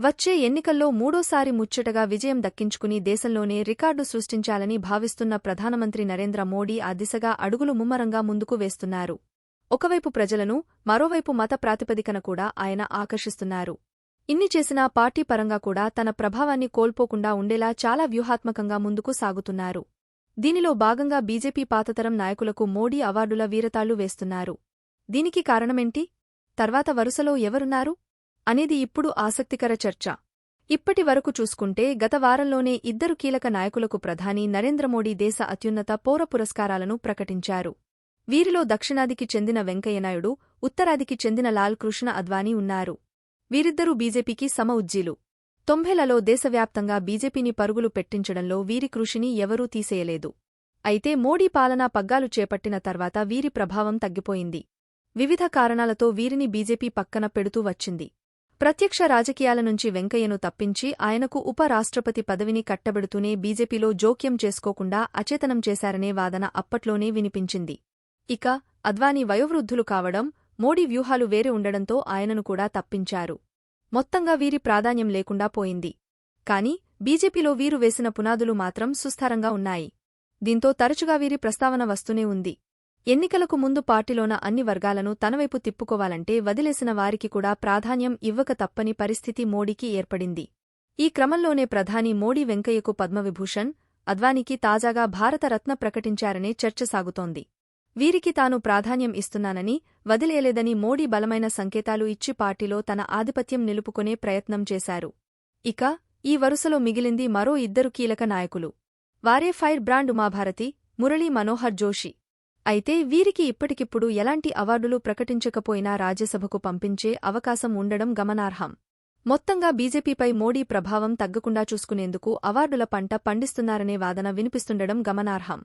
వచ్చే ఎన్నికల్లో మూడోసారి ముచ్చటగా విజయం దక్కించుకుని దేశంలోనే రికార్డు సృష్టించాలని భావిస్తున్న ప్రధానమంత్రి నరేంద్ర మోడీ ఆ దిశగా అడుగులు ముమ్మరంగా ముందుకు వేస్తున్నారు. ఒకవైపు ప్రజలను, మరోవైపు మత ప్రాతిపదికన కూడా ఆయన ఆకర్షిస్తున్నారు. ఇన్ని చేసినా పార్టీ పరంగా కూడా తన ప్రభావాన్ని కోల్పోకుండా ఉండేలా చాలా వ్యూహాత్మకంగా ముందుకు సాగుతున్నారు. దీనిలో భాగంగా బీజేపీ పాతతరం నాయకులకు మోడీ అవార్డుల వీరతాళ్లు వేస్తున్నారు. దీనికి కారణమేంటి? తర్వాత వరుసలో ఎవరున్నారు అనేది ఇప్పుడు ఆసక్తికర చర్చ. ఇప్పటి వరకు చూసుకుంటే గత వారంలోనే ఇద్దరు కీలక నాయకులకు ప్రధాని నరేంద్ర మోడీ దేశ అత్యున్నత పౌర పురస్కారాలను ప్రకటించారు. వీరిలో దక్షిణాదికి చెందిన వెంకయ్యనాయుడు, ఉత్తరాదికి చెందిన లాల్ కృష్ణ అద్వానీ ఉన్నారు. వీరిద్దరూ బీజేపీకి సమఉజ్జీలు. 90లలో దేశవ్యాప్తంగా బీజేపీని పరుగులు పెట్టించడంలో వీరి కృషిని ఎవరూ తీసేయలేదు. అయితే మోడీ పాలనా పగ్గాలు చేపట్టిన తర్వాత వీరి ప్రభావం తగ్గిపోయింది. వివిధ కారణాలతో వీరిని బీజేపీ పక్కన పెడుతూ వచ్చింది. ప్రత్యక్ష రాజకీయాల నుంచి వెంకయ్యను తప్పించి ఆయనకు ఉప రాష్ట్రపతి పదవిని కట్టబెడుతూనే బీజేపీలో జోక్యం చేసుకోకుండా అచేతనం చేశారనే వాదన అప్పట్లోనే వినిపించింది. ఇక అద్వానీ వయోవృద్ధులు కావడం, మోడీ వ్యూహాలు వేరే ఉండడంతో ఆయనను కూడా తప్పించారు. మొత్తంగా వీరి ప్రాధాన్యం లేకుండా పోయింది. కాని బీజేపీలో వీరు వేసిన పునాదులు మాత్రం సుస్థిరంగా ఉన్నాయి. దీంతో తరచుగా వీరి ప్రస్తావన వస్తూనే ఉంది. ఎన్నికలకు ముందు పార్టీలోన అన్ని వర్గాలను తనవైపు తిప్పుకోవాలంటే వదిలేసిన వారికి కూడా ప్రాధాన్యం ఇవ్వక తప్పని పరిస్థితి మోడీకి ఏర్పడింది. ఈ క్రమంలోనే ప్రధాని మోడీ వెంకయ్యకు పద్మవిభూషణ్, అద్వానీకి తాజాగా భారతరత్న ప్రకటించారనే చర్చ సాగుతోంది. వీరికి తాను ప్రాధాన్యం ఇస్తున్నానని, వదిలేయలేదని మోడీ బలమైన సంకేతాలు ఇచ్చి పార్టీలో తన ఆధిపత్యం నిలుపుకునే ప్రయత్నం చేశారు. ఇక ఈ వరుసలో మిగిలింది మరో ఇద్దరు కీలక నాయకులు. వారే ఫైర్ బ్రాండ్ ఉమాభారతి, మురళీ మనోహర్ జోషి. అయితే వీరికి ఇప్పటికిప్పుడు ఎలాంటి అవార్డులు ప్రకటించకపోయినా రాజ్యసభకు పంపించే అవకాశం ఉండడం గమనార్హం. మొత్తంగా బీజేపీపై మోడీ ప్రభావం తగ్గకుండా చూసుకునేందుకు అవార్డుల పంట పండిస్తున్నారనే వాదన వినిపిస్తుండడం గమనార్హం.